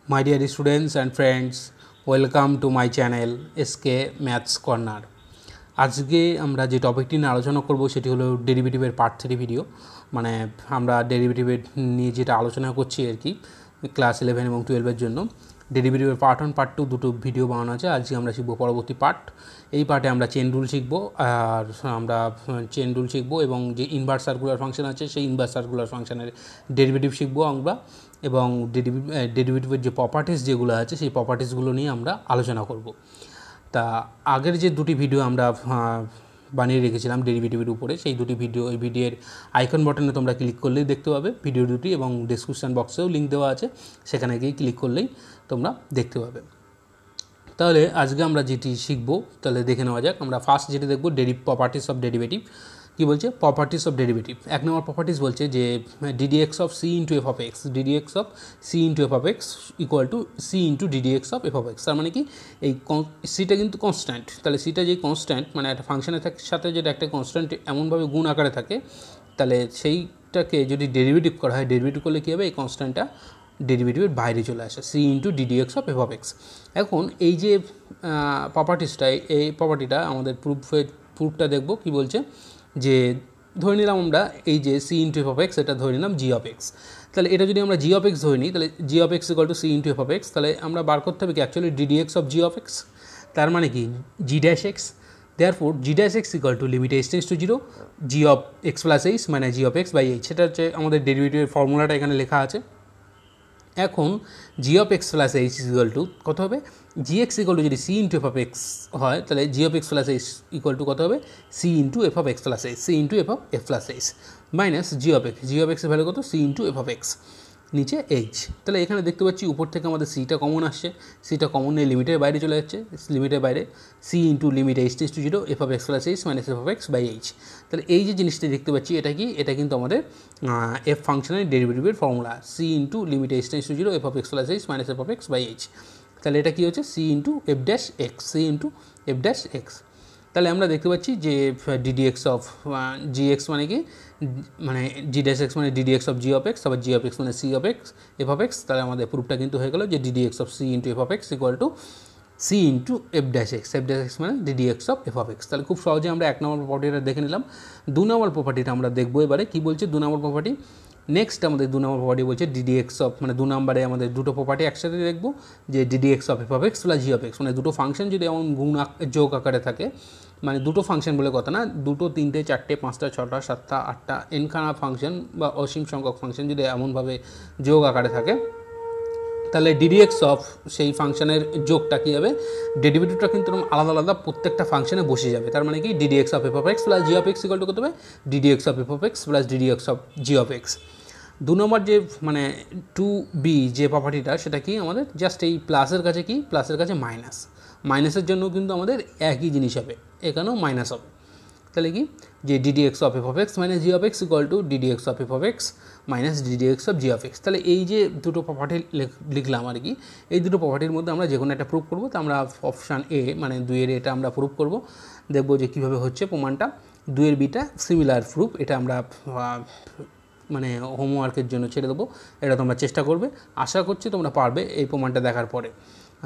My dear students and friends, welcome to my channel SK Maths Corner. আজকে আমরা যে টপিকটি নিয়ে আলোচনা করব সেটি হলো ডেরিভেটিভের পার্ট 3 ভিডিও। মানে আমরা ডেরিভেটিভের নিয়ে যেটা আলোচনা করছি আর কি ক্লাস 11 এবং 12 এর জন্য ডেরিভেটিভের পার্ট 1 পার্ট 2 দুটো ভিডিও বানানো আছে। আজকে আমরা শিখব পরবর্তী পার্ট। এই পার্টে আমরা চেন রুল শিখব আর আমরা চেন রুল শিখব এবং যে ইনভার্স সার্কুলার ফাংশন আছে সেই ইনভার্স সার্কুলার ফাংশনের ডেরিভেটিভ শিখব আমরা এবং ডেরিভেটিভের যে প্রপার্টিস যেগুলো আছে সেই প্রপার্টিসগুলো নিয়ে আমরা আলোচনা করব। তা আগের যে দুটি ভিডিও আমরা বানিয়ে রেখেছিলাম ডেরিভেটিভের উপরে সেই দুটি ভিডিও এই ভিডিওর আইকন বাটনে তোমরা ক্লিক করলেই দেখতে পাবে ভিডিও দুটি এবং ডেসক্রিপশন বক্সেও লিঙ্ক দেওয়া আছে, সেখানে গিয়ে ক্লিক করলেই তোমরা দেখতে পাবে। তাহলে আজকে আমরা যেটি শিখবো তাহলে দেখে নেওয়া যাক। আমরা ফার্স্ট যেটি দেখব প্রপার্টিস অফ ডেরিভেটিভ। কী বলছে? Properties of derivative. এক নম্বর প্রপার্টিস বলছে যে ddx of C into F of X, d d x of C into F of X equal to C into ddx of F of X. তার মানে কি এই সিটা কিন্তু কনস্ট্যান্ট, তাহলে সিটা যে কনস্ট্যান্ট মানে একটা ফাংশনের সাথে যেটা একটা কনস্ট্যান্ট এমনভাবে গুণ আকারে থাকে, তাহলে সেইটাকে যদি ডেরিভেটিভ করা হয়, ডেরিভেটিভ করলে কী হবে? এই কনস্ট্যান্টটা ডেরিভেটিভের বাইরে চলে আসে, C into ddx of F of X. এখন এই যে প্রপার্টিসটা, এই প্রপার্টিটা আমাদের প্রুফটা দেখব। কি বলছে? যে ধরে নিলাম আমরা এই যে C into F of X, এটা ধরে নিলাম জি অফ এক্স। তাহলে এটা যদি আমরা জি অফ এক্স ধরে নিই, তাহলে G of X equal to C into F of x, তাহলে আমরা বার করতে হবে কি actually d d x of G of X. তার মানে কি G dash X, therefore G dash X equal to limit H tends to 0 G of x plus H মানে G of X by H. সেটা হচ্ছে আমাদের ডেরিভেটিভের ফর্মুলাটা এখানে লেখা আছে। এখন G of x plus H equal to কত হবে? জি এক্স ইকুয়াল টু যদি C into F of X হয়, তাহলে G of x plus H equal to কত হবে? C into F of x plus H, C into F of F plus H minus G of X, G of এক্সের value কত? C into F of X, নিচে H. তাহলে এখানে দেখতে পাচ্ছি উপর থেকে আমাদের সিটা কমন আসছে, সিটা কমন নিয়ে লিমিটের বাইরে চলে যাচ্ছে, লিমিটের বাইরে C into limit H tends to 0 F of x plus H minus F of X by H. তাহলে এই যে জিনিসটা দেখতে পাচ্ছি এটা কি? এটা কিন্তু আমাদের এফ ফাংশনের ডেরিভেটিভের formula, C into limit H tends to 0 F of x plus H minus F of X by H. তাহলে এটা কী হচ্ছে? C into F dash X, C into F dash x. তাহলে আমরা দেখতে পাচ্ছি যে ডিডিএক্স অফ জি এক্স মানে কি, মানে জি ড্যাশ এক্স মানে D D X of G of X, আবার জি অফ এক্স মানে C of X F of x. তাহলে আমাদের প্রুফটা কিন্তু হয়ে গেল যে ddx of C into F of X equal to C into F dash X, F dash X মানে D D X of F of x. তাহলে খুব সহজে আমরা এক নম্বর প্রপার্টিটা দেখে নিলাম। দু নম্বর প্রপার্টিটা আমরা দেখবো এবারে। কী বলছে দু নম্বর প্রপার্টি? নেক্সট আমাদের দু নম্বর প্রপার্টি বলছে ডিডিএক্স অফ, মানে দু নম্বরে আমাদের দুটো প্রপার্টি একসাথে দেখবো, যে ddx of F of x plus G of x, মানে দুটো ফাংশন যদি এমন গুণ যোগ আকারে থাকে, মানে দুটো ফাংশন বলে কথা না, দুটো তিনটে চারটে পাঁচটা ছটা সাতটা আটটা এনখানা ফাংশন বা অসীম সংখ্যক ফাংশন যদি এমনভাবে যোগ আকারে থাকে, তাহলে ডিডিএক্স অফ সেই ফাংশনের যোগটা কী হবে? ডেরিভেটিভটা কিন্তু আলাদা আলাদা প্রত্যেকটা ফাংশনে বসে যাবে। তার মানে কি ddx of F of x plus G of X equal to কত হবে? Ddx of F of x plus ddx of G of x. দু নম্বর যে মানে 2b যে প্রপার্টিটা, সেটা কি আমাদের জাস্ট এই প্লাসের কাছে কি, প্লাসের কাছে মাইনাস, মাইনাসের জন্য কিন্তু আমাদের একই জিনিস হবে, এখানেও মাইনাস হবে। তাহলে কি যে ddx of F of X minus G of X equal two ddx of F of X minus ddx of G of x. তাহলে এই যে দুটো প্রপার্টি লিখলাম আর কি, এই দুটো প্রপার্টির মধ্যে আমরা যে কোনো একটা প্রুভ করবো। তো আমরা অপশান এ মানে 2-এর এটা আমরা প্রুভ করব, দেখবো যে কীভাবে হচ্ছে প্রমাণটা। 2-এর বিটা সিমিলার প্রুফ, এটা আমরা মানে হোমওয়ার্কের জন্য ছেড়ে দেবো, এটা তোমরা চেষ্টা করবে, আশা করছি তোমরা পারবে এই প্রমাণটা দেখার পরে।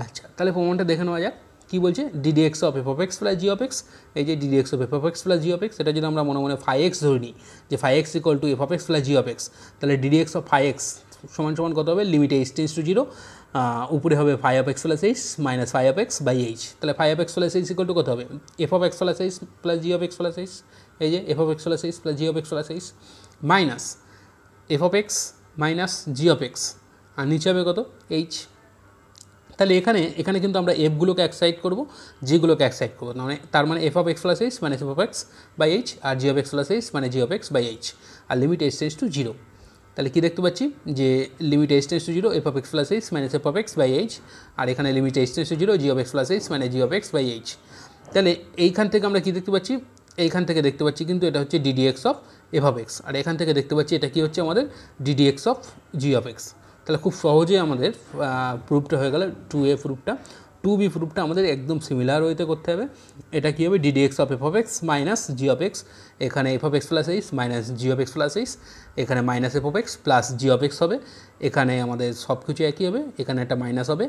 আচ্ছা, তাহলে প্রমাণটা দেখে নেওয়া যাক। কী বলছে? Ddx of F of x plus G of x, এই যে ddx of F of x plus G of X, এটা যদি আমরা মনে মনে ফাই এক্স ধরে নিই, যে phi X equal to F of x plus G of x, তাহলে ডিডিএক্স অফ ফাই এক্স সমান সমান কত হবে? লিমিট এইচ টেন্ডস টু 0 উপরে হবে phi of x plus H minus phi of X by H. তাহলে phi of x plus H equal to কত হবে? F of x plus H plus G of x plus H, এই যে F of x plus H plus G of x plus H minus F of X minus G of X, আর নিচে হবে কত? H. তাহলে এখানে কিন্তু আমরা এফগুলোকে এক সাইড করবো, জিগুলোকে এক সাইড করবো, মানে তার মানে F of x plus H মানে F of X by H, আর G of x plus H মানে G of X by H, আর লিমিট এইচ টেন্ডস টু 0। তাহলে কী দেখতে পাচ্ছি? যে limit H tends to 0 F of x plus H minus F of X by H, আর এখানে limit H tends to 0 G of x plus H মানে G of X by H. তাহলে এইখান থেকে আমরা কী দেখতে পাচ্ছি? এইখান থেকে দেখতে পাচ্ছি কিন্তু এটা হচ্ছে d d x of F of X, আর এখান থেকে দেখতে পাচ্ছি এটা কি হচ্ছে আমাদের d d x of G of x. তাহলে খুব সহজে আমাদের প্রুফটা হয়ে গেল 2a প্রুফটা। টু বি প্রুফটা আমাদের একদম সিমিলার ওয়েতে করতে হবে। এটা কী হবে, d d x of F of X minus G of X, এখানে F of x plus H minus G of x plus H, এখানে minus F of x plus G of X হবে, এখানে আমাদের সব কিছু একই হবে, এখানে একটা মাইনাস হবে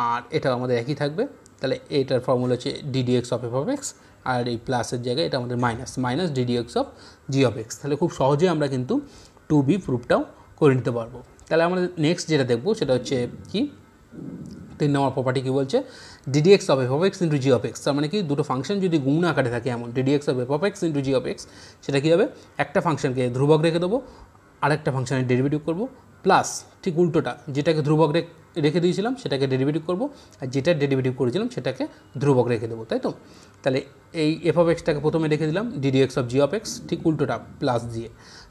আর এটা আমাদের একই থাকবে। তাহলে এইটার ফর্মুলা হচ্ছে d d x of F of X, আর এই প্লাসের জায়গায় এটা আমাদের minus d d x of G of x. তাহলে খুব সহজে আমরা কিন্তু টু বি প্রুফটাও করে নিতে পারবো। তাহলে আমাদের নেক্সট যেটা দেখবো সেটা হচ্ছে কি, 3 নম্বর প্রপার্টি কী বলছে, DD x of F of x into G of X. তার মানে কি, দুটো ফাংশন যদি গুণ আকারে থাকে এমন DD x of F of x into G of x, সেটা কী হবে, একটা ফাংশনকে ধ্রুবক রেখে দেবো, আরেকটা ফাংশনের ডেরিভেটিভ করবো, প্লাস ঠিক উল্টোটা, যেটাকে ধ্রুবক রেখে দিয়েছিলাম সেটাকে ডেরিভেটিভ করবো, আর যেটা ডেরিভেটিভ করেছিলাম সেটাকে ধ্রুবক রেখে দেবো, তাই তো। তাহলে এই এফ অফ এক্সটাকে প্রথমে রেখে দিলাম d d x of G of x, ঠিক উল্টোটা প্লাস দিয়ে,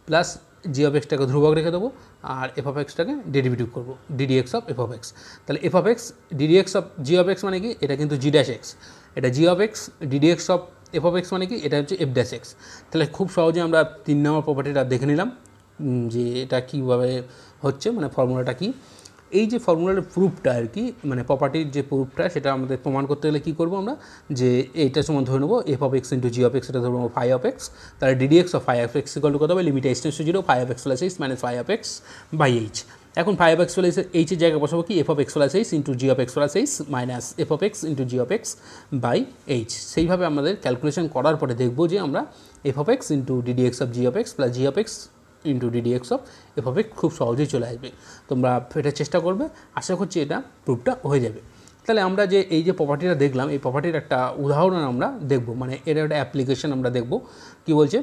প্লাস জি অফ এক্সটাকে ধ্রুবক রেখে দেবো আর এফ অফ এক্সটাকে ডেরিভেটিভ করবো d d x of F of x. তাহলে f of x d d x of G of x মানে কি, এটা কিন্তু জি ড্যাশ এক্স, এটা g of x d d x of F of x মানে কি, এটা হচ্ছে এফ ড্যাশ এক্স। তাহলে খুব সহজে আমরা 3 নম্বর প্রপার্টিটা দেখে নিলাম যে এটা কীভাবে হচ্ছে, মানে ফর্মুলাটা কী। এই যে ফর্মুলার প্রুফটা আর কি, মানে প্রপার্টির যে প্রুফটা, সেটা আমাদের প্রমাণ করতে গেলে কী করবো আমরা, যে এইটা সমান ধরে নেবো F of x into G of X, এটা ধরে নেবো ফাই অফ এক্স, তাহলে D D x of phi of X equal to কত হবে, limit H tends to 0 phi of x plus H minus phi of X by H. এখন phi of x plus এইচের জায়গায় বসাবো কি, F of x plus H into G of x plus H minus F of x into G of X by H. সেইভাবে আমাদের calculation করার পরে দেখবো যে আমরা F of x into D D x of G of x plus G of x into D D x of F of X খুব সহজেই চলে আসবে। তোমরা এটা চেষ্টা করবে, আশা করছি এটা প্রুফটা হয়ে যাবে। তাহলে আমরা যে এই যে প্রপার্টিটা দেখলাম, এই প্রপার্টির একটা উদাহরণ আমরা দেখব, মানে এর একটা অ্যাপ্লিকেশন আমরা দেখব। কি বলছে,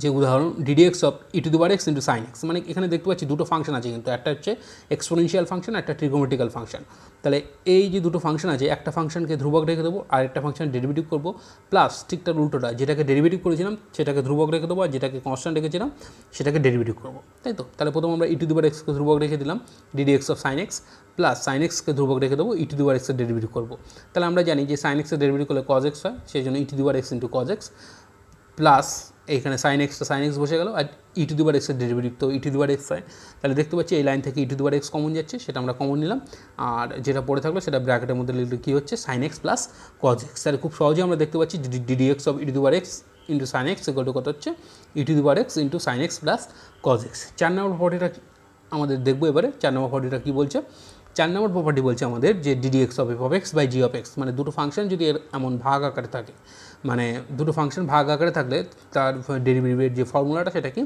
যে উদাহরণ DD x of e to the power x into sine X, মানে এখানে দেখতে পাচ্ছি দুটো ফাংশন আছে, কিন্তু একটা হচ্ছে এক্সপোনেনশিয়াল ফাংশন, একটা ট্রিগোমেট্রিক্যাল ফাংশন। তাহলে এই যে দুটো ফাংশন আছে, একটা ফাংশনকে ধ্রুবক রেখে দেবো আর একটা ফাংশন ডেরিভেটিভ করবো, প্লাস ঠিক তার উল্টোটা, যেটাকে ডেরিভেটিভ করেছিলাম সেটাকে ধ্রুবক রেখে দেবো আর যেটাকে কনস্ট্যান্ট রেখেছিলাম সেটাকে ডেরিভেটিভ করবো, তাই তো। তাহলে প্রথম আমরা ই টু দি পাওয়ার এক্সকে ধ্রুবক রেখে দিলাম d d x of sine x, plus sine এক্সকে ধ্রুবক রেখে দেবো ই টু দি পাওয়ার এক্সের ডেরিভেটিভ করবো। তাহলে আমরা জানি যে সাইন এক্সের ডেরিভেটিভ করলে কজ এক্স হয়, সেই জন্য e to the power x into cos x, plus এইখানে সাইন এক্সটা সাইন এক্স বসে গেল, আর ই টু দি পাওয়ার এক্সের ডেরিভেটিভ তো ই টু দি পাওয়ার এক্স হয়। তাহলে দেখতে পাচ্ছি এই লাইন থেকে e to the power x common যাচ্ছে, সেটা আমরা কমন নিলাম, আর যেটা পড়ে থাকলো সেটা ব্র্যাকেটের মধ্যে লিখলে কী হচ্ছে, sine x plus cos x. তাহলে খুব সহজে আমরা দেখতে পাচ্ছি d d x of e to the power x into sine x equal to কত হচ্ছে, e to the power x into sine x plus cos x. 4 number প্রপার্টিটা আমাদের দেখবো এবারে। 4 নম্বর প্রপার্টিটা কী বলছে, 4 নম্বর প্রপার্টি বলছে আমাদের যে D D x of F of X by G of x, মানে দুটো ফাংশন যদি এর এমন ভাগ আকারে থাকে, মানে দুটো ফাংশন ভাগ আকারে থাকলে তার ডেরিভেটিভের যে ফর্মুলাটা সেটা কি,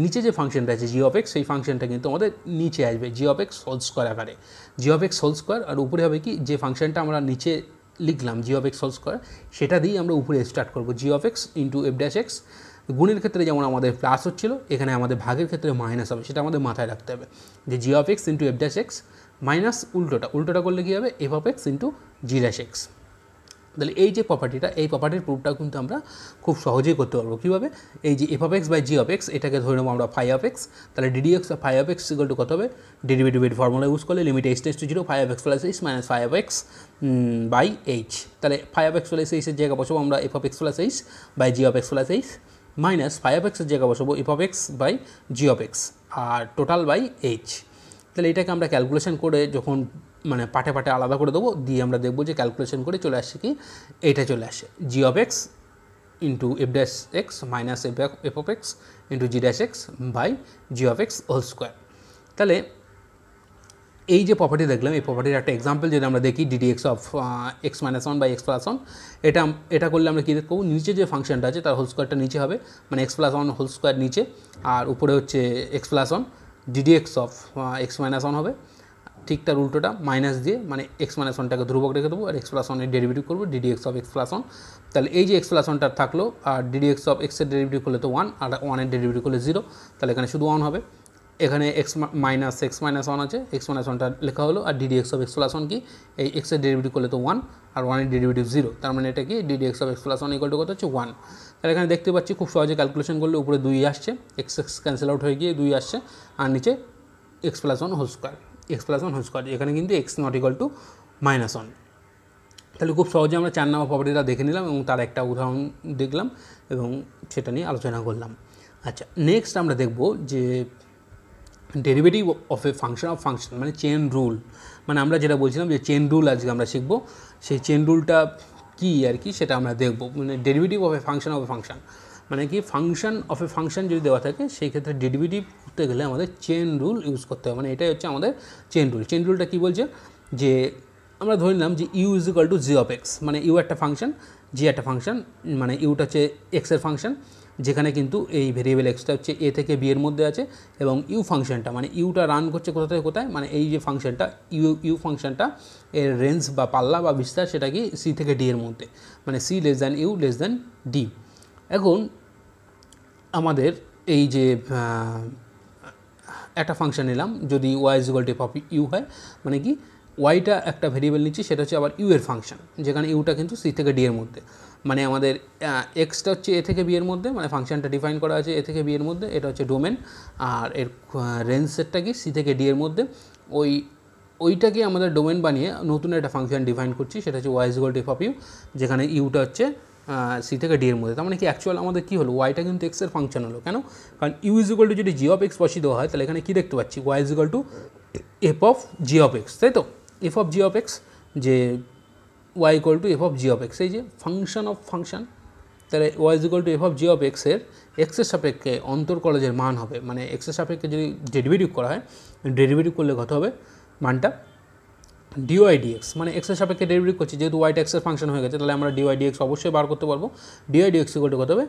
নিচে যে ফাংশনটা আছে জি অফ এক্স, সেই ফাংশনটা কিন্তু আমাদের নিচে আসবে g of x whole square আকারে, g of x whole square, আর উপরে হবে কি, যে ফাংশনটা আমরা নিচে লিখলাম g of x whole square, সেটা দিয়েই আমরা উপরে স্টার্ট করবো, g of x into F dash x. গুণের ক্ষেত্রে যেমন আমাদের প্লাস হচ্ছিলো, এখানে আমাদের ভাগের ক্ষেত্রে মাইনাস হবে, সেটা আমাদের মাথায় রাখতে হবে, যে g of x into F dash x minus উল্টোটা করলে কী হবে, F of x into g dash x. তাহলে এই যে প্রপার্টিটা, এই প্রপার্টির প্রুফটা কিন্তু আমরা খুব সহজেই করতে পারবো। কীভাবে, এই যে F of X by G of X, এটাকে ধরে নেবো আমরা ফাই অফ এক্স, তাহলে D D X phi of X equal to কত হবে, ডেরিভেটিভের ফর্মুলা ইউজ করলে limit H tends to 0 phi of x plus H minus phi of X by H. তাহলে ফাই অফ এক্স প্লাস এইচের জায়গা বসাবো আমরা F of x plus H by G of x plus H, minus phi of এক্সের জায়গা বসাবো F of X by G of X, আর total by H. তাহলে এটাকে আমরা ক্যালকুলেশন করে যখন মানে পাটে পাটে আলাদা করে দেবো, দিয়ে আমরা দেখবো যে ক্যালকুলেশন করে চলে আসছে কি, এইটা চলে আসে g of x into F dash x minus F of x into g dash x by G of x whole square. তাহলে এই যে প্রপার্টি দেখলাম, এই প্রপার্টির একটা এক্সাম্পল যদি আমরা দেখি, D D x of X minus one by X plus one, এটা করলে আমরা কী দেখবো, নিচে যে ফাংশনটা আছে তার হোল স্কোয়ারটা নিচে হবে, মানে X plus one whole square নিচে, আর উপরে হচ্ছে X plus one, D D x of X minus one হবে, ঠিক তার উল্টোটা মাইনাস দিয়ে, মানে এক্স মাইনাস ওয়ানটাকে ধ্রুবক রেখে দেবো আর এক্স প্লাস ওয়ানের ডেরিভেটিভ করবো d d x of x plus one. তাহলে এই যে এক্স প্লাস ওয়ানটা থাকলো, আর ডিডি এক্স অফ এক্সের ডেরিভেটিভ করলে তো ওয়ান, আর ওয়ানের ডেরিভেটিভ করলে 0, তাহলে এখানে শুধু ওয়ান হবে। এখানে এক্স মাইনাস ওয়ান আছে, এক্স মাইনাস ওয়ানটা লেখা হলো, আর d d x of x plus one কি, এই এক্সের ডেরিভেটিভ করলে তো ওয়ান, আর ওয়ানের ডেরিভেটিভ 0, তার মানে এটা কি, DD x of x plus one equal to কত হচ্ছে 1। তাহলে এখানে দেখতে পাচ্ছি খুব সহজে ক্যালকুলেশন করলে উপরে 2 আসছে, এক্স ক্যান্সেল আউট হয়ে গিয়ে 2 আসছে, আর নিচে X plus one whole square, এখানে কিন্তু X not equal to minus one. তাহলে খুব সহজে আমরা 4 নম্বর প্রপার্টিটা দেখে নিলাম এবং তার একটা উদাহরণ দেখলাম এবং সেটা নিয়ে আলোচনা করলাম। আচ্ছা, নেক্সট আমরা দেখব যে ডেরিভেটিভ অফ এ ফাংশন মানে চেন রুল, মানে আমরা যেটা বলছিলাম যে চেন রুল আজকে আমরা শিখবো, সেই চেন রুলটা কী আর কি সেটা আমরা দেখব। মানে derivative of A function of A function, মানে কি ফাংশন অফ এ ফাংশন যদি দেওয়া থাকে সেই ক্ষেত্রে ডেরিভেটিভ করতে গেলে আমাদের চেন রুল ইউজ করতে হবে। মানে এটাই হচ্ছে আমাদের চেন রুল। চেন রুলটা কী বলছে যে আমরা ধরে নিলাম যে U is equal to G of x, মানে ইউ একটা ফাংশন, জি একটা ফাংশন, মানে ইউটা হচ্ছে এক্সের ফাংশন, যেখানে কিন্তু এই ভেরিয়েবল এক্সটা হচ্ছে এ থেকে বি এর মধ্যে আছে, এবং ইউ ফাংশনটা মানে ইউটা রান করছে কোথা থেকে কোথায়, মানে এই যে ফাংশনটা ইউ ফাংশনটা এর রেঞ্জ বা পাল্লা বা বিস্তার সেটা কি সি থেকে ডি এর মধ্যে, মানে C less than U less than D. এখন আমাদের এই যে একটা ফাংশন নিলাম, যদি Y is equal to F of U হয়, মানে কি ওয়াইটা একটা ভেরিয়েবল নিচ্ছি, সেটা হচ্ছে আবার ইউ এর ফাংশন, যেখানে ইউটা কিন্তু সি থেকে ডি এর মধ্যে, মানে আমাদের এক্সটা হচ্ছে এ থেকে বি এর মধ্যে, মানে ফাংশনটা ডিফাইন করা আছে এ থেকে বি এর মধ্যে, এটা হচ্ছে ডোমেন, আর এর রেঞ্জ সেটটা কি সি থেকে ডি এর মধ্যে। ওইটাকে আমাদের ডোমেন বানিয়ে নতুন একটা ফাংশন ডিফাইন করছি, সেটা হচ্ছে Y is equal to F of U, যেখানে ইউটা হচ্ছে সি থেকে ডি এর মধ্যে। তার মানে কি অ্যাকচুয়াল আমাদের কী হলো, ওয়াইটা কিন্তু এক্সের ফাংশন হলো। কেন? কারণ ইউ ইজ ইকুয়াল টু যদি জি অফ এক্স বসিয়ে দেওয়া হয়, তাহলে এখানে কী দেখতে পাচ্ছি, y is equal to F of G of x, তাই তো? F of G of x, যে y equal to F of G of x, এই যে ফাংশন অফ ফাংশন, তাহলে y is equal to F of G of এক্সের এক্সের সাপেক্ষে অন্তর্কলজের মান হবে, মানে এক্সের সাপেক্ষে যদি ডেরিভেটিভ করা হয়, ডেরিভেটিভ করলে কত হবে মানটা, ডিওয়াই ডিএক্স, মানে এক্সের সাপেক্ষে ডেরিভেটিভ করছি, যেহেতু ওয়াইটা এক্সের ফাংশন হয়ে গেছে, তাহলে আমরা ডিওয়াই ডিএক্স অবশ্যই বার করতে পারবো। ডিওয়াই ডিএক্স ইকুয়াল টু কত হবে,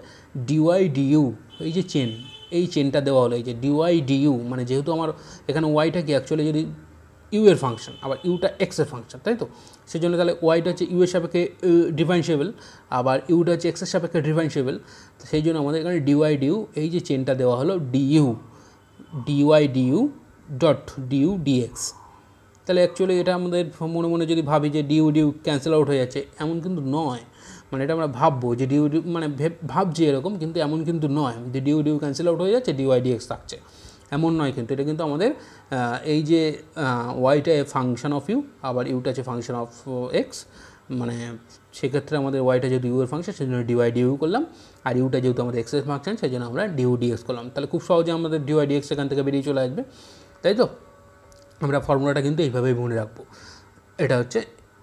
ডিওয়াই ডিইউ, এই যে চেন, এই চেনটা দেওয়া হলো, এই যে ডিওয়াই ডিইউ, মানে যেহেতু আমার এখানে ওয়াইটা কি অ্যাকচুয়ালি যদি ইউ এর ফাংশন, আবার ইউটা এক্সের ফাংশন, তাই তো? সেই জন্য তাহলে ওয়াইটা হচ্ছে ইউ এর সাপেক্ষে ডিফারেন্সিয়েবল, আবার ইউটা হচ্ছে এক্সের সাপেক্ষে ডিফারেন্সিয়েবল, সেই জন্য আমাদের এখানে ডিওয়াই ডিইউ, এই যে চেনটা দেওয়া হলো D U, D Y D U dot D U dx. তাহলে অ্যাকচুয়ালি এটা আমাদের মনে মনে যদি ভাবি যে ডিউ ডিউ ক্যান্সেল আউট হয়ে যাচ্ছে, এমন কিন্তু নয়। মানে এটা আমরা ভাববো যে ডিউ ডিউ, মানে ভাবছি এরকম, কিন্তু এমন কিন্তু নয় যে ডিউ ডিউ ক্যান্সেল আউট হয়ে যাচ্ছে, ডিওয়াই ডিএক্স থাকছে, এমন নয়। কিন্তু এটা কিন্তু আমাদের এই যে ওয়াইটা ফাংশন অফ ইউ, আবার ইউটা হচ্ছে ফাংশন অফ এক্স, মানে সেক্ষেত্রে আমাদের ওয়াইটা যেহেতু ইউ এর ফাংশন, সেই জন্য ডিওয়াই ডিউ করলাম, আর ইউটা যেহেতু আমাদের এক্সের ফাংশন, সেই জন্য আমরা ডিউ ডিএক্স করলাম। তাহলে খুব সহজে আমাদের ডিওয়াই ডিএক্স এখান থেকে বেরিয়ে চলে আসবে, তাই তো? আমরা ফর্মুলাটা কিন্তু এইভাবেই মনে রাখবো। এটা হচ্ছে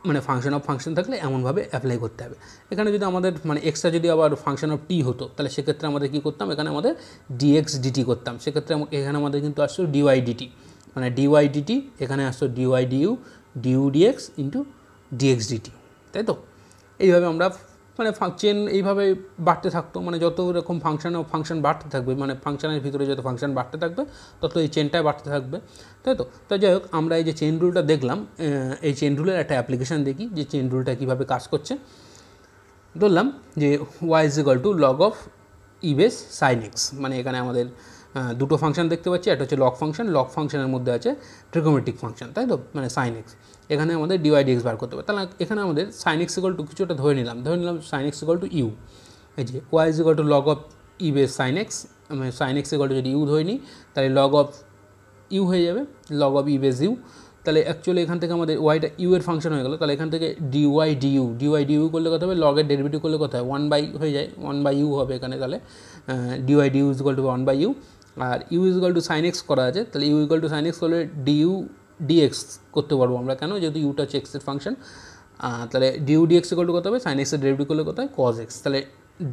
মানে ফাংশন অফ ফাংশন থাকলে এমনভাবে অ্যাপ্লাই করতে হবে। এখানে যদি আমাদের মানে এক্সটা যদি আবার ফাংশন অফ টি হতো, তাহলে সেক্ষেত্রে আমাদের কী করতাম, এখানে আমাদের ডিএক্স ডিটি করতাম। সেক্ষেত্রে এখানে আমাদের কিন্তু আসতো ডিওয়াই ডিটি, মানে ডিওয়াই ডিটি, এখানে আসতো D Y D U, D U D X into D X D T, তাই তো? এইভাবে আমরা মানে চেন এইভাবে বাড়তে থাকতো, মানে যত রকম ফাংশন বাড়তে থাকবে, মানে ফাংশনের ভিতরে যত ফাংশন বাড়তে থাকবে, তত এই চেনটাই বাড়তে থাকবে, তাই তো? তো যাই হোক, আমরা এই যে চেন রুলটা দেখলাম, এই চেন রুলের একটা অ্যাপ্লিকেশান দেখি যে চেন রুলটা কীভাবে কাজ করছে। ধরলাম যে Y is equal to log of E base sine X, মানে এখানে আমাদের দুটো ফাংশন দেখতে পাচ্ছি, একটা হচ্ছে লগ ফাংশন, লগ ফাংশনের মধ্যে আছে ট্রিগোমেট্রিক ফাংশন, তাই তো? মানে সাইন এক্স, এখানে আমাদের ডিওয়াই ডিএক্স বার করতে হবে। তাহলে এখানে আমাদের সাইন এক্স ইকুয়াল টু কিছুটা ধরে নিলাম sine x equal to U, এই যে Y is equal to log of E base sine X, মানে সাইন এক্স ইকুয়াল টু যদি ইউ ধরে নিই, তাহলে লগ অফ ইউ হয়ে যাবে, log of E base U. তাহলে অ্যাকচুয়ালি এখান থেকে আমাদের ওয়াইটা ইউ এর ফাংশন হয়ে গেল, তাহলে এখান থেকে ডিওয়াই ডিইউ করলে কত হবে, লগের ডেরিভেটিভ করলে কত হয়, 1/, হয়ে যায় 1/u হবে এখানে, তাহলে dy D U is equal to 1/u, আর U is equal to sine X করা আছে, তাহলে U equal to sine X করলে ডিইউ ডিএক্স করতে পারবো আমরা, কেন? যেহেতু ইউটা হচ্ছে এক্সের ফাংশন, তাহলে ডিইউ ডিএক্স ইকুয়াল টু কত হবে, সাইন এক্সের ডেরিভেটিভ করলে কত হয়, কজ এক্স, তাহলে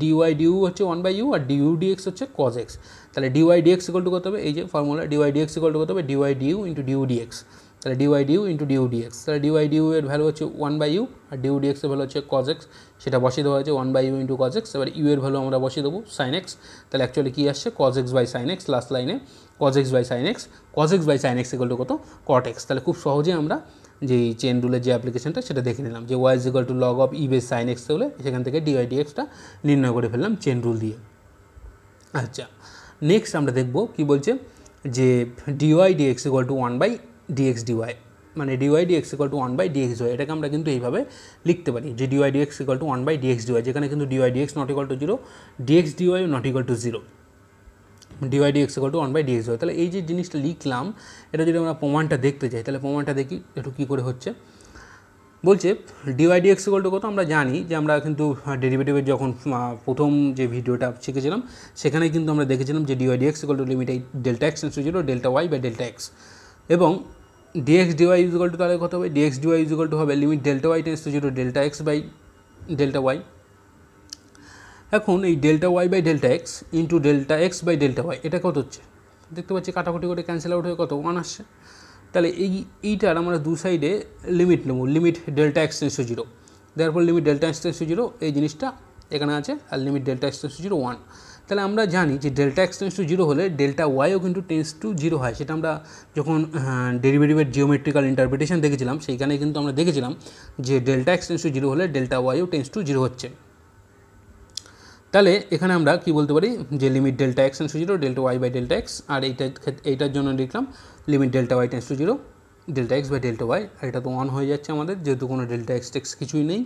ডিওয়াই ডিইউ হচ্ছে 1/u, আর ডিইউ ডিএক্স হচ্ছে কজ এক্স, তাহলে ডিওয়াই ডিএক্স ইকুয়াল টু কত হবে, এই যে formula, d y d x equal to কত হবে, d y d u into d u dx, তাহলে dy d u into d u dx, তাহলে ডিওয়াই ডিইউ এর ভ্যালু হচ্ছে 1/u, আর ডিইউ ডিএক্স এর ভ্যালু হচ্ছে কজ এক্স, সেটা বসিয়ে দেওয়া হয়েছে 1/u ইন্টু কজ এক্স। এবার ইউ এর ভ্যালু আমরা বসিয়ে দেবো সাইন এক্স, তাহলে অ্যাকচুয়ালি কী আসছে, cos x by sine x, last লাইনে cos x by sine x, cos x by sine x equal to কত, কট এক্স। তাহলে খুব সহজে আমরা যে চেন রুলের যে অ্যাপ্লিকেশনটা সেটা দেখে নিলাম, যে Y is equal to log of E base sine X হলে সেখান থেকে ডিওয়াই ডিএক্সটা নির্ণয় করে ফেললাম চেন রুল দিয়ে। আচ্ছা, নেক্সট আমরা দেখব কী বলছে, যে d y d x equal to 1/dx d y, মানে d y d x equal to 1/dx d y, এটাকে আমরা কিন্তু এইভাবে লিখতে পারি যে d y d x equal to 1/dx d y, যেখানে কিন্তু d y d x not equal to 0, d x d y not equal to 0, d y d x equal to 1/dx d y. তাহলে এই যে জিনিসটা লিখলাম, এটা যদি আমরা প্রমাণটা দেখতে চাই, তাহলে প্রমাণটা দেখি একটু কী করে হচ্ছে। বলছে ডিওয়াই ডিএক্স ইকুয়াল টু কত, আমরা জানি যে আমরা কিন্তু ডেরিভেটিভের যখন প্রথম যে ভিডিওটা শিখেছিলাম, সেখানে কিন্তু আমরা দেখেছিলাম যে d y d x equal to limit এই delta x tends to 0, delta y by delta x, এবং dx dy is equal to তাহলে কত হবে dx dy is equal to হবে limit delta y tends to 0 delta x by delta y। এখন এই delta y by delta x into delta x by delta y এটা কত হচ্ছে দেখতে পাচ্ছি, কাটাকুটি করে ক্যান্সেল আউট হয়ে কত 1 আসছে। তাহলে এইটার আমরা দু সাইডে লিমিট নেব, limit delta x tends to 0, therefore limit delta x tends to 0 এই জিনিসটা এখানে আছে, আর limit delta x tends to 0 1। তাহলে আমরা জানি যে ডেল্টা x টেন্ডস টু 0 হলে ডেল্টা yও কিন্তু টেন্ডস টু 0 হয়, সেটা আমরা যখন ডেরিভেটিভের জিওমেট্রিক্যাল ইন্টারপ্রিটেশন দেখেছিলাম সেইখানে কিন্তু আমরা দেখেছিলাম যে ডেল্টা x টেন্ডস টু 0 হলে ডেল্টা yও টেন্ডস টু 0 হচ্ছে। তাহলে এখানে আমরা কি বলতে পারি যে limit delta x tends to 0 delta y by delta x, আর এইটার জন্য লিখলাম limit delta y tends to 0 delta x by delta y, আর এটা তো 1 হয়ে যাচ্ছে আমাদের যেহেতু কোনো ডেল্টা x টেক্স কিছুই নেই।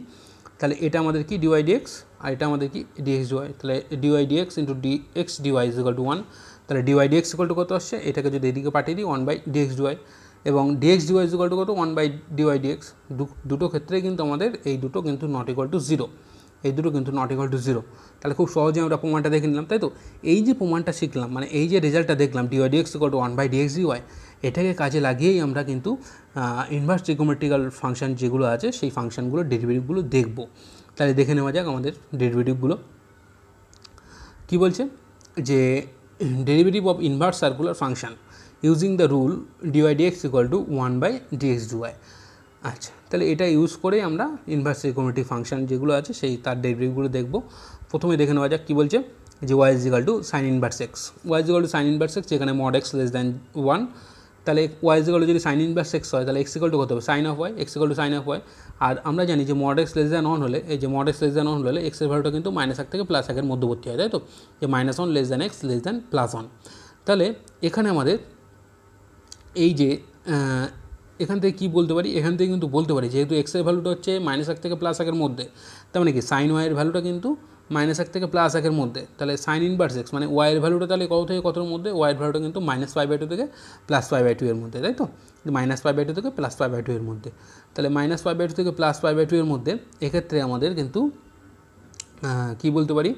তাহলে এটা আমাদের কি dy dx আর এটা আমাদের কি dx dy, তাহলে dy dx into dx dy is equal to 1। তাহলে dy dx ইকুয়াল টু কত আসছে, এটাকে যদি এদিকে পাঠিয়ে দিই 1 বাই dx dy, এবং dx dy is equal to কত 1 বাই dy dx। দুটো ক্ষেত্রে কিন্তু আমাদের এই দুটো কিন্তু নট ইকুয়াল টু 0, এই দুটো কিন্তু নট ইকুয়াল টু 0। তাহলে খুব সহজে আমরা প্রমাণটা দেখে নিলাম, তাই তো। এই যে প্রমাণটা শিখলাম মানে এই যে রেজাল্টটা দেখলাম dy dx equal to 1 by dx dy, এটাকে কাজে লাগিয়েই আমরা কিন্তু ইনভার্স ট্রিগোমেট্রিক্যাল ফাংশন যেগুলো আছে সেই ফাংশনগুলো ডেরিভেটিভগুলো দেখব। তাহলে দেখে নেওয়া যাক আমাদের ডেরিভেটিভগুলো কী বলছে, যে derivative of inverse circular function using the rule dy dx equal to 1 by dx dy। আচ্ছা, তাহলে এটা ইউজ করে আমরা ইনভার্স ট্রিগোমেট্রিক ফাংশন যেগুলো আছে সেই তার ডেরিভেটিভগুলো দেখব। প্রথমে দেখে নেওয়া যাক কী বলছে, যে y is equal to sine inverse x, y is equal to sine inverse x যেখানে মড x লেস দ্যান 1। তাহলে y ইজ ইকুয়াল টু যদি সাইন ইনভার্স x হয় তাহলে x ইকুয়াল টু কত হবে sine of y, x equal to sine of y। আর আমরা জানি যে মড x লেস দ্যান 1 হলে, এই যে মড x লেস দ্যান 1 হলে x এর ভ্যালুটা কিন্তু -1 থেকে +1 এর মধ্যবর্তী হয়, তাই তো, যে -1 less than x less than +1। তাহলে এখানে আমাদের এই যে এখান থেকে কী বলতে পারি, এখান থেকে কিন্তু বলতে পারি যেহেতু x এর ভ্যালুটা হচ্ছে -1 থেকে +1 এর মধ্যে, তার মানে কি সাইন y এর ভ্যালুটা কিন্তু -1 থেকে +1 এর মধ্যে। তাহলে সাইন ইনভার্স x মানে y এর ভ্যালুটা তাহলে কত থেকে কতর মধ্যে, y এর ভ্যালুটা কিন্তু -π/2 থেকে +π/2 এর মধ্যে, তাই তো, -π/2 থেকে +π/2 এর মধ্যে। তাহলে -π/2 থেকে +π/2 এর মধ্যে এক্ষেত্রে আমাদের কিন্তু কী বলতে পারি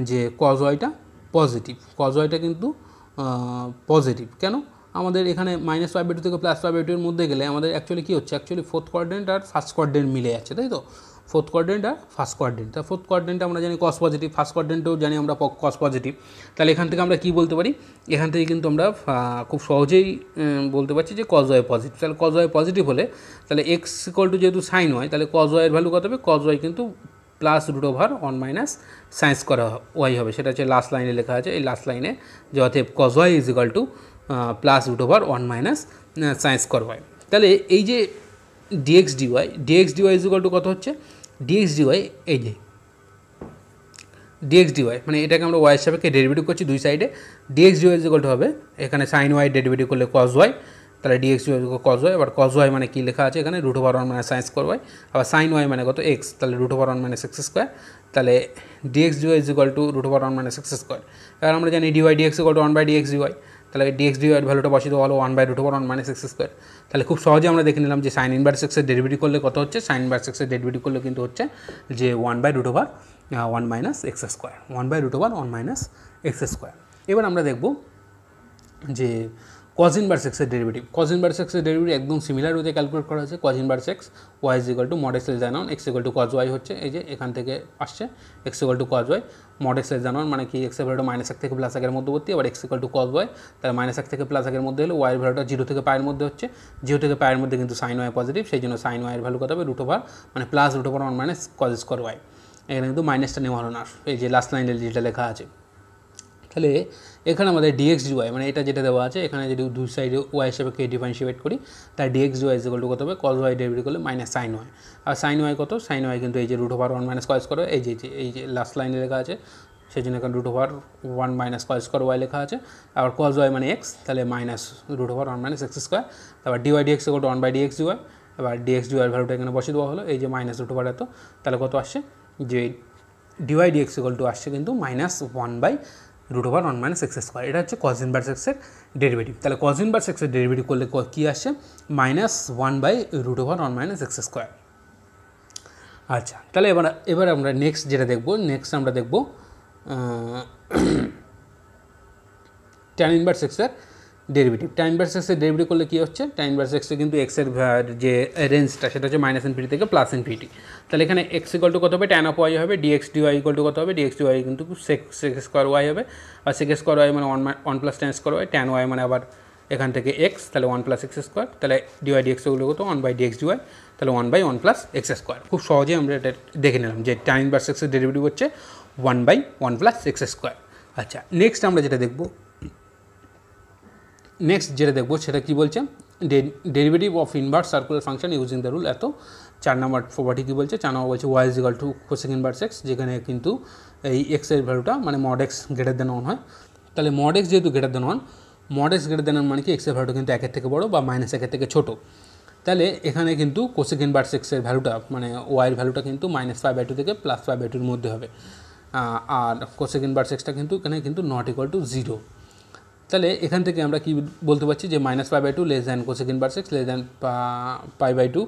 যে cos y-টা পজিটিভ, cos y-টা কিন্তু পজিটিভ। কেন, আমাদের এখানে -π/2 থেকে +π/2 এর মধ্যে গেলে আমাদের অ্যাকচুয়ালি কী হচ্ছে, অ্যাকচুয়ালি ফোর্থ কোয়াড্রেন্ট আর ফার্স্ট কোয়াড্রেন্ট মিলে যাচ্ছে, তাই তো, ফোর্থ কোয়াড্রেন্ট আর ফার্স্ট কোয়াড্রেন্ট। তা ফোর্থ কোয়াড্রেন্টে আমরা জানি কস পজিটিভ, ফার্স্ট কোয়াড্রেন্টেও জানি আমরা কস পজিটিভ। তাহলে এখান থেকে আমরা কী বলতে পারি, এখান থেকে কিন্তু আমরা খুব সহজেই বলতে পারছি যে cos y পজিটিভ। তাহলে cos y পজিটিভ হলে তাহলে x ইকুয়াল টু যেহেতু সাইন হয় তাহলে cos y এর ভ্যালু কত হবে, cos y কিন্তু +√1 - সাইন স্কয়ার y হবে, সেটা হচ্ছে লাস্ট লাইনে লেখা আছে, এই লাস্ট লাইনে যে অতএব cos y is equal to +√1 - sine square y। তাহলে এই যে dx dy is equal to কত হচ্ছে, dx dy এই যে dx dy মানে এটাকে আমরা y এর সাপেক্ষে ডেরিভেটিভ করছি দুই সাইডে, dx dy is equal to হবে এখানে সাইন y ডেরিভেটিভ করলে cos y, তাহলে dx dy cos y, আবার cos y মানে কি লেখা আছে এখানে √1 - সাইন স্কয়ার y, আবার সাইন y মানে কত x, তাহলে √1 - x স্কয়ার, তাহলে dx dy is equal to √1 - x square. এবার আমরা জানি dy dx equal to 1 by dx dy, তাহলে dx dy এর ভ্যালুটা বসিয়ে দেওয়া হলো 1 বাই √1 - x স্কয়ার। তাহলে খুব সহজে আমরা দেখে নিলাম যে সাইন ইনভার্স x এর ডেরিভেটিভ করলে কত হচ্ছে, সাইন ইনভার্স x এর ডেরিভেটিভ করলে কিন্তু হচ্ছে যে 1 by √1 - x square, 1 by √1 - x square. এবার আমরা দেখব যে cos ইনভার্স x এর ডেরিভেটিভ, cos ইনভার্স x এর ডেরিভেটিভ একদম সিমিলার ওতে ক্যালকুলেট করা হয়েছে। cos inverse x y is equal to mod x less than 1, x equal to cos y হচ্ছে, এই যে এখান থেকে আসছে x equal to cos y, mod x less than 1 মানে কি x এর ভ্যালুটা -1 থেকে +1 এর মধ্যবর্তী, আবার x equal to cos y, তাহলে -1 থেকে +1 এর মধ্যে হলে y এর ভ্যালুটা 0 থেকে π এর মধ্যে হচ্ছে, 0 থেকে π এর মধ্যে কিন্তু sin y পজিটিভ, সেই জন্য sin y এর ভ্যালু কত হবে √1 মানে +√1 - cos স্কয়ার y। এখানে কিন্তু মাইনাসটা নেওয়া হলো না, এই যে লাস্ট লাইনে যেটা লেখা আছে। তাহলে এখানে আমাদের dx dy মানে এটা যেটা দেওয়া আছে এখানে যদি দুই সাইডে y এর সাপেক্ষে ডিফারেন্সিয়েট করি তাই dx dy is equal to কত হবে, cos y ডেরিভেটিভ করলে -sin y, আর sin y কত, sin y কিন্তু এই যে √1 - cos স্কয়ার y, এই যে লাস্ট লাইনে লেখা আছে সেই জন্য এখানে √1 - cos স্কয়ার y লেখা আছে, আবার cos y মানে x, তাহলে -√1 - x স্কয়ার, তারপর dy dx equal to 1 by dx dy, এবার dx dy এর ভ্যালুটা এখানে বসিয়ে দেওয়া হলো, এই যে -√1 এত, তাহলে কত আসছে যে dy dx ইকুয়াল টু আসছে কিন্তু -1 বাই √1 - x স্কয়ার। এটা হচ্ছে cos ইনভার্স x এর ডেরিভেটিভ। তাহলে cos ইনভার্স x এর ডেরিভেটিভ করলে কী আসছে, -1 বাই √1 - x স্কয়ার। আচ্ছা, তাহলে এবার আমরা নেক্সট যেটা দেখব, আমরা দেখব tan ইনভার্স x এর ডেরিভেটিভ। tan ইনভার্স এক্সের ডেরিভেটিভ করলে কী হচ্ছে, tan ইনভার্স এক্সে কিন্তু এক্সের যে রেঞ্জটা সেটা হচ্ছে মাইনাস ইনফিনিটি থেকে প্লাস ইনফিনিটি। তাহলে এখানে এক্স ইকুয়াল টু কত হবে, tan অফ ওয়াই হবে, ডিএক্স ডিওয়াই ইকুয়াল টু কত হবে, ডিএক্স ডিওয়াই কিন্তু সেক স্কোয়ার ওয়াই হবে, আর সেক স্কোয়ার ওয়াই মানে one plus tan square y, tan y মানে আবার এখান থেকে এক্স, তাহলে ওয়ান প্লাস এক্স স্কোয়ার, তাহলে ডিওয়াই ডিএক্স ওগুলো কত, ওয়ান বাই ডিএক্স ডিওয়াই, তাহলে one by one plus x square. খুব সহজে আমরা এটা দেখে নিলাম যে tan ইনভার্স এক্সের ডেরিভেটিভ হচ্ছে one by one plus x square. আচ্ছা, নেক্সট আমরা যেটা দেখব সেটা কী বলছে, derivative of inverse circular function using the rule. এত 4 নম্বর প্রপার্টি কী বলছে, 4 নম্বর বলছে y is equal to cosec inverse x, যেখানে কিন্তু এই এক্সের ভ্যালুটা মানে মড এক্স গ্রেটার দেন 1 হয়। তাহলে মড এক্স যেহেতু greater than 1, mod x greater than 1 মানে কি এক্সের ভ্যালুটা কিন্তু 1 থেকে বড়ো বা মাইনাস 1 থেকে ছোটো। তাহলে এখানে কিন্তু কোসেক ইনভার্স এক্সের ভ্যালুটা মানে ওয়াইয়ের ভ্যালুটা কিন্তু -5/2 থেকে +5/2 এর মধ্যে হবে, আর কোসেক ইনভার্স এক্সটা কিন্তু এখানে কিন্তু নট ইকুয়াল টু 0। তাহলে এখান থেকে আমরা কি বলতে পারছি যে -5/2 less than cosec inverse x less than π/2।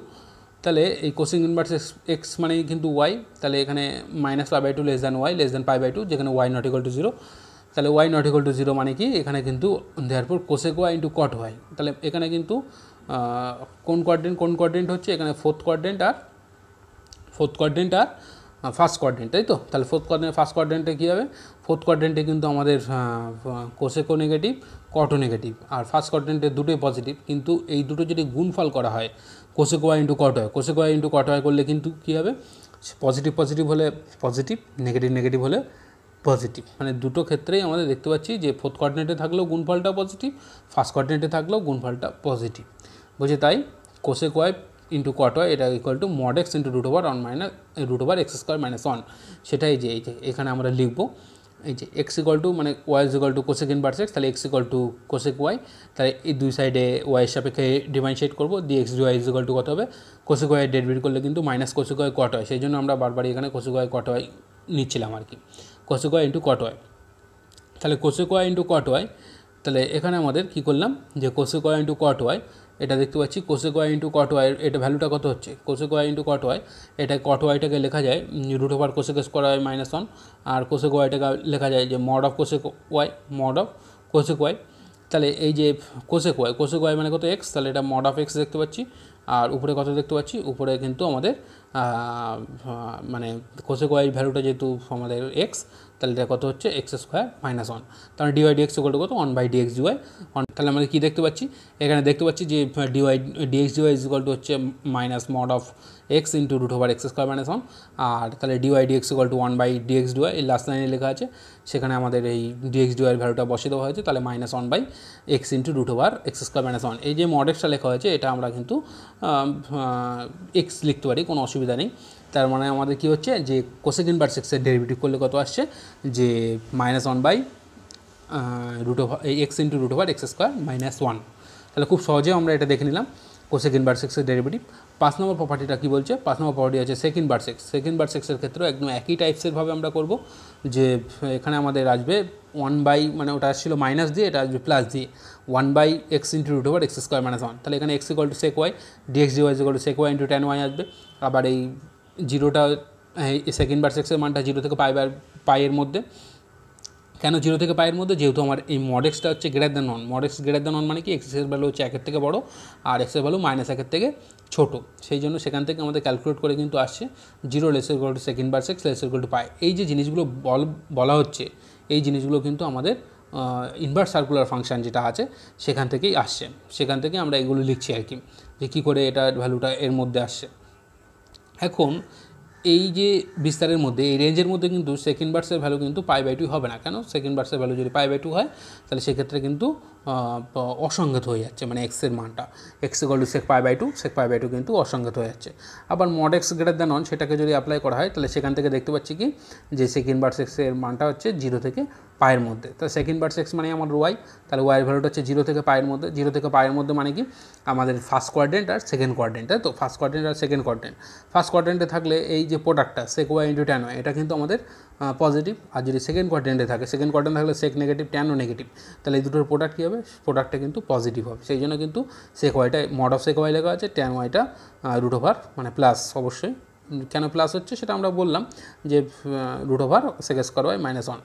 তাহলে এই কোসেক ইনভার্স এক্স মানে কিন্তু ওয়াই, তাহলে এখানে -5/2 less than y less than π/2, যেখানে ওয়াই নট ইকুয়াল টু 0। তাহলে ওয়াই নট ইকুয়াল টু 0 মানে কি এখানে কিন্তু therefore cosec y into cot y. তাহলে এখানে কিন্তু কোন কোয়াড্রেন্ট হচ্ছে এখানে ফোর্থ কোয়াড্রেন্ট আর ফার্স্ট কোয়াড্রেন্ট, তাই তো। তাহলে ফার্স্ট কোয়াড্রেন্টে কী হবে, ফোর্থ কোয়াড্রেন্টে কিন্তু আমাদের কোসেকও নেগেটিভ কটও নেগেটিভ, আর ফার্স্ট কোয়াড্রেন্টে দুটোই পজিটিভ, কিন্তু এই দুটো যদি গুণফল করা হয় cosec y into cot y, cosec y into cot y করলে কিন্তু কী হবে, পজিটিভ হলে পজিটিভ, নেগেটিভ হলে পজিটিভ, মানে দুটো ক্ষেত্রেই আমাদের দেখতে পাচ্ছি যে ফোর্থ কোয়াড্রেন্টে থাকলেও গুণফলটা পজিটিভ, ফার্স্ট কোয়াড্রেন্টে থাকলেও গুণফলটা পজিটিভ। বুঝে, তাই cosec y into cot y এটা equal to mod x into √1 x² - 1। সেটাই যে এই যে এখানে আমরা লিখবো এই যে এক্স ইকুয়াল টু মানে y is equal to cosec inverse x, তাহলে x equal to cosec y, তাহলে এই দুই সাইডে ওয়াইয়ের সাপেক্ষে ডিফারেন্সিয়েট করবো, d x d y is equal to কত হবে, কোসেক ওয়াই ডেরিভেটিভ করলে কিন্তু minus cosec y cot y, সেই জন্য আমরা বারবারই এখানে কোসেক ওয়াই কট ওয়াই নিচ্ছিলাম আর কি, cosec y into cot y. তাহলে cosec y into cot y, তাহলে এখানে আমাদের কী করলাম যে cosec y into cot y এটা দেখতে পাচ্ছি, cosec y into cot y এটা ভ্যালুটা কত হচ্ছে, cosec y into cot y, এটা কট ওয়াইটাকে লেখা যায় √কোসেক স্কোয়ার ওয়াই -1, আর কোসেক ওয়াইটাকে লেখা যায় যে মড অফ কোসেক ওয়াই। তাহলে এই যে কোসেক ওয়াই মানে কত এক্স, তাহলে এটা মড অফ এক্স দেখতে পাচ্ছি, আর উপরে কত দেখতে পাচ্ছি, উপরে কিন্তু আমাদের মানে কোসেক ওয়াই ভ্যালুটা যেহেতু আমাদের এক্স, তাহলে এটা কত হচ্ছে x² - 1, তাহলে ডিওয়াই ডিএক্স ইকুয়াল টু কত 1 / dx dy। তাহলে আমরা কী দেখতে পাচ্ছি, এখানে দেখতে পাচ্ছি যে d x d y is equal to হচ্ছে minus mod of x into √x² - 1, আর তাহলে dy d x equal to 1 / dx dy এই লাস্ট লাইনে লেখা আছে, সেখানে আমাদের এই ডিএক্স ডিওয়াইয়ের ভ্যালুটা বসিয়ে দেওয়া হয়েছে, তাহলে -1 / x ইন্টু √x² - 1। এই যে মড এক্সটা লেখা হয়েছে এটা আমরা কিন্তু এক্স লিখতে পারি, কোনো অসুবিধা নেই। তার মানে আমাদের কী হচ্ছে যে কোসেক ইনভার্স এক্সের ডেরিভেটিভ করলে কত আসছে যে -1 / x ইন্টু √x² - 1। তাহলে খুব সহজে আমরা এটা দেখে নিলাম কোসেক ইনভার্স এক্সের ডেরিভেটিভ। 5 নম্বর প্রপার্টিটা কী বলছে, 5 নম্বর প্রপার্টি আছে সেক ইনভার্স এক্সের ক্ষেত্রেও একদম একই টাইপসেরভাবে আমরা করব, যে এখানে আমাদের আসবে 1 মানে ওটা আসছিল মাইনাস দিয়ে, এটা আসবে প্লাস দিয়ে 1 / x ইন্টু √x² - 1। তাহলে এখানে x equal to sec y, dx dy equal to sec y into tan y আসবে, আবার এই জিরোটা সেক ইনভার্স এক্সের মানটা 0 থেকে π এর মধ্যে। কেন 0 থেকে π এর মধ্যে, যেহেতু আমার এই মড এক্সটা হচ্ছে greater than 1, mod x greater than 1 মানে কি এক্সের ভ্যালু হচ্ছে 1 থেকে বড়ো আর এক্সের ভ্যালু -1 থেকে ছোটো, সেই জন্য সেখান থেকে আমাদের ক্যালকুলেট করে কিন্তু আসছে 0 less equal to sec inverse x less equal to π। এই যে জিনিসগুলো বলা হচ্ছে এই জিনিসগুলো কিন্তু আমাদের ইনভার্স সার্কুলার ফাংশান যেটা আছে সেখান থেকেই আসছে, সেখান থেকে আমরা এগুলো লিখছি আর কি, যে কী করে এটার ভ্যালুটা এর মধ্যে আসছে। এখন এই যে বিস্তারের মধ্যে এই রেঞ্জের মধ্যে কিন্তু সেক ইনভার্সের ভ্যালু কিন্তু π/2 হবে না। কেন, সেক ইনভার্সের ভ্যালু যদি π/2 হয় তাহলে সেক্ষেত্রে কিন্তু অসংগত হয়ে যাচ্ছে, মানে এক্সের মানটা x ইকুয়াল টু সেক π/2 কিন্তু অসংগত হয়ে যাচ্ছে। আবার মড এক্স গ্রেটার দ্যান 1 সেটাকে যদি অ্যাপ্লাই করা হয় তাহলে সেখান থেকে দেখতে পাচ্ছি কি যে সেক ইনভার্স এক্সের মানটা হচ্ছে 0 থেকে π এর মধ্যে। তাহলে সেক ইনভার্স এক্স মানে আমার ওয়াই, তাহলে ওয়াইয়ের ভ্যালুটা হচ্ছে 0 থেকে π এর মধ্যে। 0 থেকে π এর মধ্যে মানে কি আমাদের ফার্স্ট কোয়াড্রেন্ট আর সেকেন্ড কোয়াড্রেন্ট, তাই তো, ফার্স্ট কোয়াড্রেন্ট আর সেকেন্ড কোয়াড্রেন্ট। ফার্স্ট কোয়াড্রেন্টে থাকলে এই যে প্রোডাক্টটা সেক ওয়াই ইন্টু tan ওয়াই এটা কিন্তু আমাদের পজিটিভ, আর যদি সেকেন্ড কোয়াড্রেন্টে থাকে, সেকেন্ড কোয়াড্রেন্ট থাকলে সেক নেগেটিভ ট্যানও নেগেটিভ, তাহলে এই দুটোর প্রোডাক্ট কী হবে, প্রোডাক্টটা কিন্তু পজিটিভ হবে। সেই জন্য কিন্তু সেক ওয়াইটা মড অফ সেক ওয়াই লেখা আছে, tan ওয়াইটা √ মানে প্লাস, অবশ্যই কেন প্লাস হচ্ছে সেটা আমরা বললাম যে √sec² y - 1।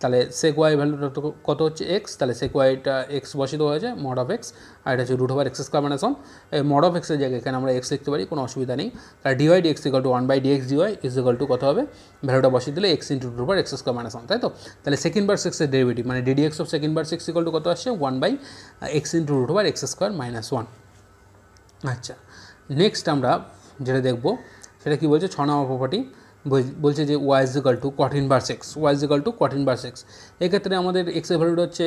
তাহলে sec y ভ্যালুটা কত হচ্ছে x, তাহলে sec yটা x বসিয়ে দেওয়া হয়েছে mod of x, আর এটা হচ্ছে root over x square minus 1। এই mod of x এর জায়গায় এখানে আমরা x লিখতে পারি, কোনো অসুবিধা নেই। তাহলে dy dx equal to 1/dx dy is equal to কত হবে, ভ্যালুটা বসিয়ে দিলে x into root over x square minus 1, তাই তো। তাহলে sec ইনভার্স x এর ডেরিভেটিভ মানে ddx of sec inverse x equal to কত আসছে, 1/x into root over x square minus 1। আচ্ছা, নেক্সট আমরা যেটা দেখব সেটা কী বলছে, 6 নম্বর প্রপার্টি বলছে যে y is equal two cot inverse x, y is equal two cot inverse x। এক্ষেত্রে আমাদের x এর ভ্যালুটা হচ্ছে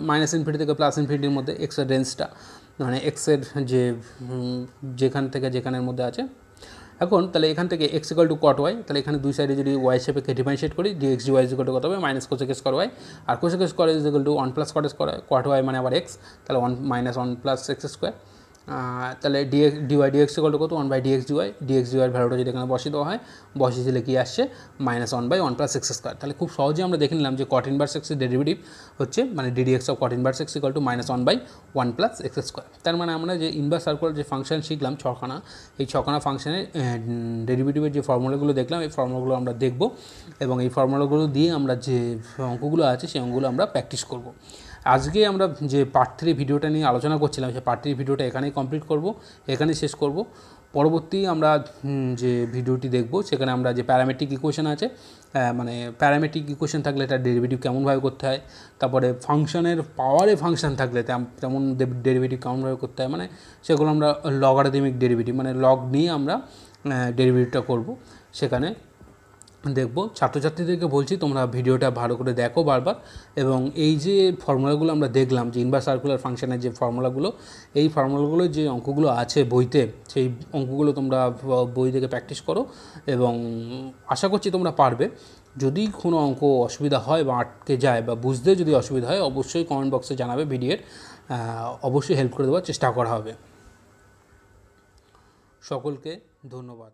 মাইনাস ইনফিনিটি থেকে প্লাস ইনফিনিটির মধ্যে, x এর রেঞ্জটা মানে x এর যেখান থেকে যেখানের মধ্যে আছে। এখন তাহলে এখান থেকে x equal two cot y, তাহলে এখানে দুই সাইডে যদি y শেপে ডিফারেন্সিয়েট করি dx dy is equal to কত হবে, মাইনাস cosec স্কোয়ার y, আর cosec square is equal to 1 plus cot y মানে আবার x, তাহলে 1 মাইনাস 1 প্লাস এক্স স্কোয়ার। তাহলে dy dx ইকুয়াল টু কত, 1/dx dy এর ভ্যালুটা যদি এখানে বসিয়ে দেওয়া হয়, বসিয়ে দিলে কী আসছে, মাইনাস 1/1 প্লাস এক্স স্কোয়ার। তাহলে খুব সহজে আমরা দেখে নিলাম যে cot ইনভার্স এক্সের ডেরিভেটিভ হচ্ছে মানে ddx of cot inverse x equal to minus 1/1 plus x square. তার মানে আমরা যে ইনভার্স সার্কুলার যে ফাংশন শিখলাম ছখানা, এই ছখানা ফাংশনের ডেরিভেটিভের যে ফর্মুলাগুলো দেখলাম, এই ফর্মুলাগুলো আমরা দেখব এবং এই ফর্মুলাগুলো দিয়ে আমরা যে অঙ্কগুলো আছে সেই অঙ্কগুলো আমরা প্র্যাকটিস করব। আজকে আমরা যে পার্ট 3 ভিডিওটা নিয়ে আলোচনা করছিলাম, সেই পার্ট 3 ভিডিওটা এখানেই কমপ্লিট করব, এখানেই শেষ করব। পরবর্তী আমরা যে ভিডিওটি দেখব সেখানে আমরা যে প্যারামেট্রিক ইকুয়েশন আছে, মানে প্যারামেট্রিক ইকুয়েশন থাকলে এটা ডেরিভেটিভ কেমনভাবে করতে হয়, তারপরে ফাংশনের পাওয়ারে ফাংশন থাকলে তেমন ডেরিভেটিভ কেমনভাবে করতে হয়, মানে সেগুলো আমরা লগারিদমিক ডেরিভেটিভ মানে লগ নিয়ে আমরা ডেরিভেটিভটা করব, সেখানে দেখব। ছাত্রছাত্রীদেরকে বলছি তোমরা ভিডিওটা ভালো করে দেখো বারবার, এবং এই যে ফর্মুলাগুলো আমরা দেখলাম যে ইনভার্স সার্কুলার ফাংশনের যে ফর্মুলাগুলো, এই ফর্মুলাগুলো যে অঙ্কগুলো আছে বইতে, সেই অঙ্কগুলো তোমরা বই থেকে প্র্যাকটিস করো এবং আশা করছি তোমরা পারবে। যদি কোনো অঙ্ক অসুবিধা হয় বা আটকে যায় বা বুঝতে যদি অসুবিধা হয়, অবশ্যই কমেন্ট বক্সে জানাবে, ভিডিওর অবশ্যই হেল্প করে দেওয়ার চেষ্টা করা হবে। সকলকে ধন্যবাদ।